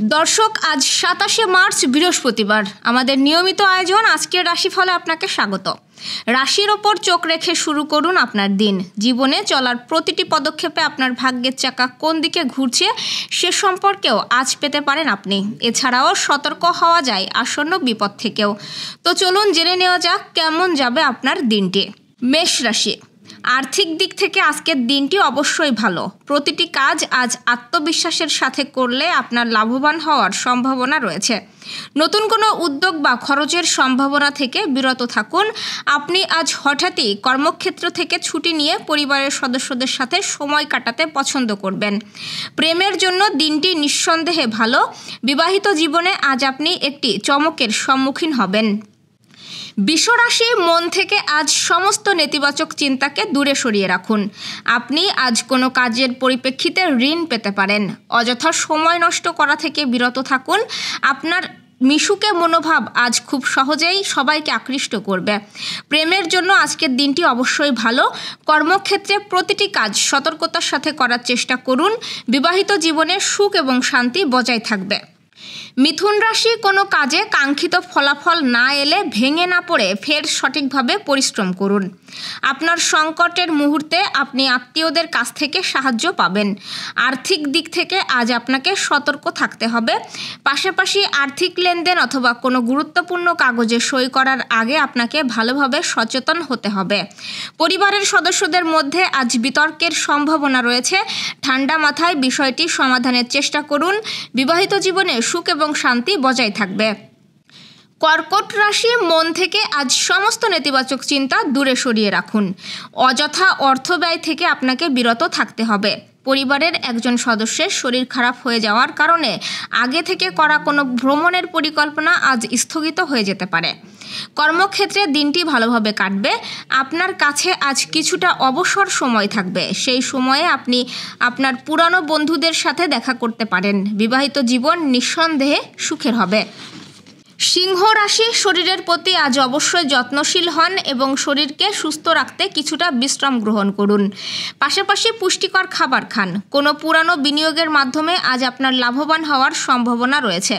দর্শক, আজ ২৭শে মার্চ বৃহস্পতিবার। আমাদের নিয়মিত আয়োজন আজকের রাশিফলে আপনাকে স্বাগত। রাশির ওপর চোখ রেখে শুরু করুন আপনার দিন। জীবনে চলার প্রতিটি পদক্ষেপে আপনার ভাগ্যের চাকা কোন দিকে ঘুরছে সে সম্পর্কেও আজ পেতে পারেন আপনি। এছাড়াও সতর্ক হওয়া যায় আসন্ন বিপদ থেকেও। তো চলুন জেনে নেওয়া যাক কেমন যাবে আপনার দিনটি। মেষ রাশি, আর্থিক দিক থেকে আজকের দিনটি অবশ্যই ভালো। প্রতিটি কাজ আজ আত্মবিশ্বাসের সাথে করলে আপনার লাভবান হওয়ার সম্ভাবনা রয়েছে। নতুন কোনো উদ্যোগ বা খরচের সম্ভাবনা থেকে বিরত থাকুন। আপনি আজ হঠাৎই কর্মক্ষেত্র থেকে ছুটি নিয়ে পরিবারের সদস্যদের সাথে সময় কাটাতে পছন্দ করবেন। প্রেমের জন্য দিনটি নিঃসন্দেহে ভালো। বিবাহিত জীবনে আজ আপনি একটি চমকের সম্মুখীন হবেন। বৃষ রাশি, মন থেকে আজ সমস্ত নেতিবাচক চিন্তাকে দূরে সরিয়ে রাখুন। আপনি আজ কোনো কাজের পরিপ্রেক্ষিতে ঋণ পেতে পারেন। অযথা সময় নষ্ট করা থেকে বিরত থাকুন। আপনার মিশুকে মনোভাব আজ খুব সহজেই সবাইকে আকৃষ্ট করবে। প্রেমের জন্য আজকের দিনটি অবশ্যই ভালো। কর্মক্ষেত্রে প্রতিটি কাজ সতর্কতার সাথে করার চেষ্টা করুন। বিবাহিত জীবনে সুখ এবং শান্তি বজায় থাকবে। মিথুন রাশি, কোনো কাজে কাঙ্ক্ষিত ফলাফল না এলে ভেঙে না পড়ে ফের সঠিকভাবে পরিশ্রম করুন। আপনার সংকটের মুহূর্তে আপনি আত্মীয়দের কাছ থেকে সাহায্য পাবেন। আর্থিক দিক থেকে আজ আপনাকে সতর্ক থাকতে হবে। পাশাপাশি আর্থিক লেনদেন অথবা কোনো গুরুত্বপূর্ণ কাগজে সই করার আগে আপনাকে ভালোভাবে সচেতন হতে হবে। পরিবারের সদস্যদের মধ্যে আজ বিতর্কের সম্ভাবনা রয়েছে। ঠান্ডা মাথায় বিষয়টি সমাধানের চেষ্টা করুন। বিবাহিত জীবনে সুখ এবং শান্তি বজায় থাকবে। কর্কট রাশি, মন থেকে আজ সমস্ত নেতিবাচক চিন্তা দূরে সরিয়ে রাখুন। অযথা অর্থ ব্যয় থেকে আপনাকে বিরত থাকতে হবে। পরিবারের একজন সদস্যের শরীর খারাপ হয়ে যাওয়ার কারণে আগে থেকে করা কোনো ভ্রমণের পরিকল্পনা আজ স্থগিত হয়ে যেতে পারে। কর্মক্ষেত্রে দিনটি ভালোভাবে কাটবে। আপনার কাছে আজ কিছুটা অবসর সময় থাকবে। সেই সময়ে আপনি আপনার পুরানো বন্ধুদের সাথে দেখা করতে পারেন। বিবাহিত জীবন নিঃসন্দেহে সুখের হবে। সিংহ রাশি, শরীরের প্রতি আজ অবশ্যই যত্নশীল হন এবং শরীরকে সুস্থ রাখতে কিছুটা বিশ্রাম গ্রহণ করুন। পাশাপাশি পুষ্টিকর খাবার খান। কোনো পুরানো বিনিয়োগের মাধ্যমে আজ আপনার লাভবান হওয়ার সম্ভাবনা রয়েছে।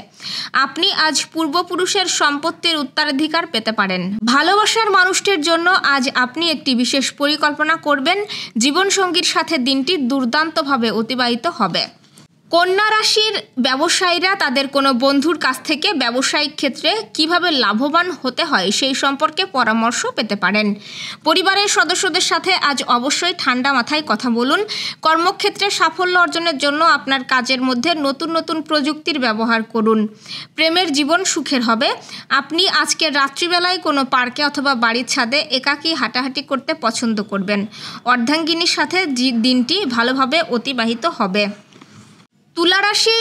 আপনি আজ পূর্বপুরুষের সম্পত্তির উত্তরাধিকার পেতে পারেন। ভালোবাসার মানুষটির জন্য আজ আপনি একটি বিশেষ পরিকল্পনা করবেন। জীবনসঙ্গীর সাথে দিনটি দুর্দান্তভাবে অতিবাহিত হবে। কন্যা রাশির ব্যবসায়ীরা তাদের কোনো বন্ধুর কাছ থেকে ব্যবসায়িক ক্ষেত্রে কিভাবে লাভবান হতে হয় সেই সম্পর্কে পরামর্শ পেতে পারেন। পরিবারের সদস্যদের সাথে আজ অবশ্যই ঠান্ডা মাথায় কথা বলুন। কর্মক্ষেত্রে সাফল্য অর্জনের জন্য আপনার কাজের মধ্যে নতুন নতুন প্রযুক্তির ব্যবহার করুন। প্রেমের জীবন সুখের হবে। আপনি আজকে রাত্রিবেলায় কোনো পার্কে অথবা বাড়ির ছাদে একাকী হাঁটাহাঁটি করতে পছন্দ করবেন। অর্ধাঙ্গিনীর সাথে দিনটি ভালোভাবে অতিবাহিত হবে। তুলা রাশি,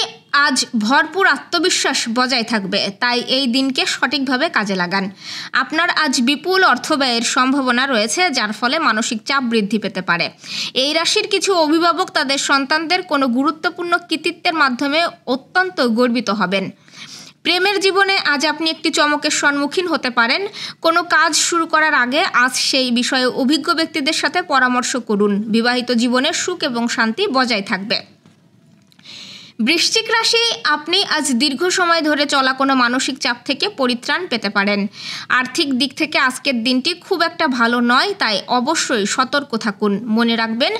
আজ ভরপুর আত্মবিশ্বাস বজায় থাকবে, তাই এই দিনকে সঠিকভাবে কাজে লাগান। আপনার আজ বিপুল অর্থ ব্যয়ের সম্ভাবনা রয়েছে, যার ফলে মানসিক চাপ বৃদ্ধি পেতে পারে। এই রাশির কিছু অভিভাবক তাদের সন্তানদের কোনো গুরুত্বপূর্ণ কৃতিত্বের মাধ্যমে অত্যন্ত গর্বিত হবেন। প্রেমের জীবনে আজ আপনি একটি চমকের সম্মুখীন হতে পারেন। কোনো কাজ শুরু করার আগে আজ সেই বিষয়ে অভিজ্ঞ ব্যক্তিদের সাথে পরামর্শ করুন। বিবাহিত জীবনে সুখ এবং শান্তি বজায় থাকবে। বৃশ্চিক রাশি, আপনি আজ দীর্ঘ সময় ধরে চলা কোনো মানসিক চাপ থেকে পরিত্রাণ পেতে পারেন। আর্থিক দিক থেকে আজকের দিনটি খুব একটা ভালো নয়, তাই অবশ্যই সতর্ক থাকুন। মনে রাখবেন,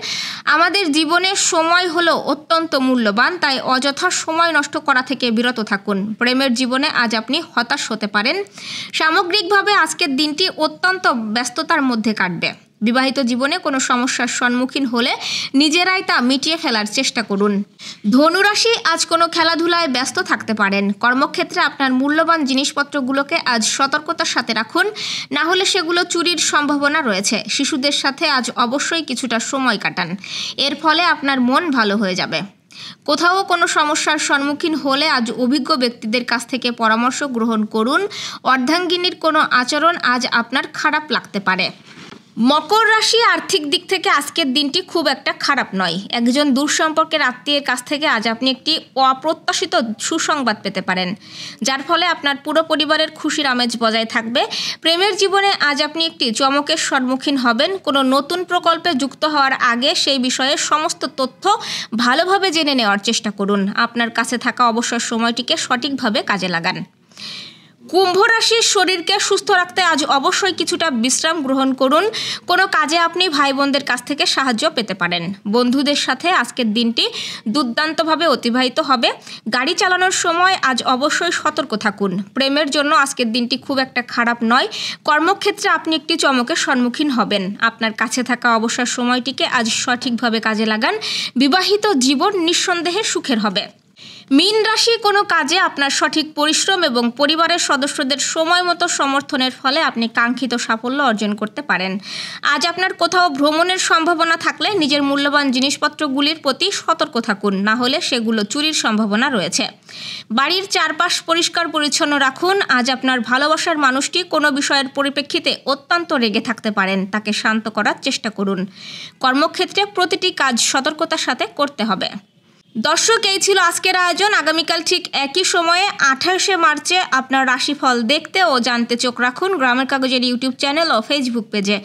আমাদের জীবনে সময় হলো অত্যন্ত মূল্যবান, তাই অযথা সময় নষ্ট করা থেকে বিরত থাকুন। প্রেমের জীবনে আজ আপনি হতাশ হতে পারেন। সামগ্রিকভাবে আজকের দিনটি অত্যন্ত ব্যস্ততার মধ্যে কাটবে। বিবাহিত জীবনে কোনো সমস্যার সম্মুখীন হলে নিজেরাই তা মিটিয়ে ফেলার চেষ্টা করুন। ধনুরাশি, আজ কোনো খেলাধুলায় ব্যস্ত থাকতে পারেন। কর্মক্ষেত্রে আপনার মূল্যবান জিনিসপত্রগুলোকে আজ সতর্কতার সাথে রাখুন, না হলে সেগুলো চুরির সম্ভাবনা রয়েছে। শিশুদের সাথে আজ অবশ্যই কিছুটা সময় কাটান। এর ফলে আপনার মন ভালো হয়ে যাবে। কোথাও কোনো সমস্যার সম্মুখীন হলে আজ অভিজ্ঞ ব্যক্তিদের কাছ থেকে পরামর্শ গ্রহণ করুন। অর্ধাঙ্গিনীর কোনো আচরণ আজ আপনার খারাপ লাগতে পারে। মকর রাশি আর্থিক দিক থেকে আজকের দিনটি খুব একটা খারাপ নয়। একজন দূর সম্পর্কের আত্মীয়ের কাছ থেকে আজ আপনি একটি অপ্রত্যাশিত সুসংবাদ পেতে পারেন, যার ফলে আপনার পুরো পরিবারের খুশির আমেজ বজায় থাকবে। প্রেমের জীবনে আজ আপনি একটি চমকের সম্মুখীন হবেন। কোনো নতুন প্রকল্পে যুক্ত হওয়ার আগে সেই বিষয়ে সমস্ত তথ্য ভালোভাবে জেনে নেওয়ার চেষ্টা করুন। আপনার কাছে থাকা অবসর সময়টিকে সঠিকভাবে কাজে লাগান। কুম্ভ রাশির শরীরকে সুস্থ রাখতে আজ অবশ্যই কিছুটা বিশ্রাম গ্রহণ করুন। কোনো কাজে আপনি ভাই বোনদের কাছ থেকে সাহায্য পেতে পারেন। বন্ধুদের সাথে আজকের দিনটি দুর্দান্তভাবে অতিবাহিত হবে। গাড়ি চালানোর সময় আজ অবশ্যই সতর্ক থাকুন। প্রেমের জন্য আজকের দিনটি খুব একটা খারাপ নয়। কর্মক্ষেত্রে আপনি একটি চমকের সম্মুখীন হবেন। আপনার কাছে থাকা অবসর সময়টিকে আজ সঠিকভাবে কাজে লাগান। বিবাহিত জীবন নিঃসন্দেহে সুখের হবে। মীন রাশি কোনো কাজে আপনার সঠিক পরিশ্রম এবং পরিবারের সদস্যদের সময় মতো সমর্থনের ফলে আপনি কাঙ্ক্ষিত সাফল্য অর্জন করতে পারেন। আজ আপনার কোথাও ভ্রমণের সম্ভাবনা থাকলে নিজের মূল্যবান জিনিসপত্রগুলির প্রতি সতর্ক থাকুন, না হলে সেগুলো চুরির সম্ভাবনা রয়েছে। বাড়ির চারপাশ পরিষ্কার পরিচ্ছন্ন রাখুন। আজ আপনার ভালোবাসার মানুষটি কোনো বিষয়ের পরিপ্রেক্ষিতে অত্যন্ত রেগে থাকতে পারেন, তাকে শান্ত করার চেষ্টা করুন। কর্মক্ষেত্রে প্রতিটি কাজ সতর্কতার সাথে করতে হবে। দর্শক, এই ছিল আজকের আয়োজন। আগামীকাল ঠিক একই সময়ে 28শে মার্চে আপনার রাশিফল দেখতে ও জানতে চোখ রাখুন গ্রামের কাগজের ইউটিউব চ্যানেল ও ফেসবুক পেজে।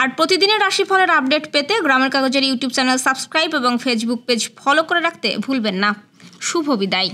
আর প্রতিদিনের রাশিফলের আপডেট পেতে গ্রামের কাগজের ইউটিউব চ্যানেল সাবস্ক্রাইব এবং ফেসবুক পেজ ফলো করে রাখতে ভুলবেন না। শুভ বিদায়।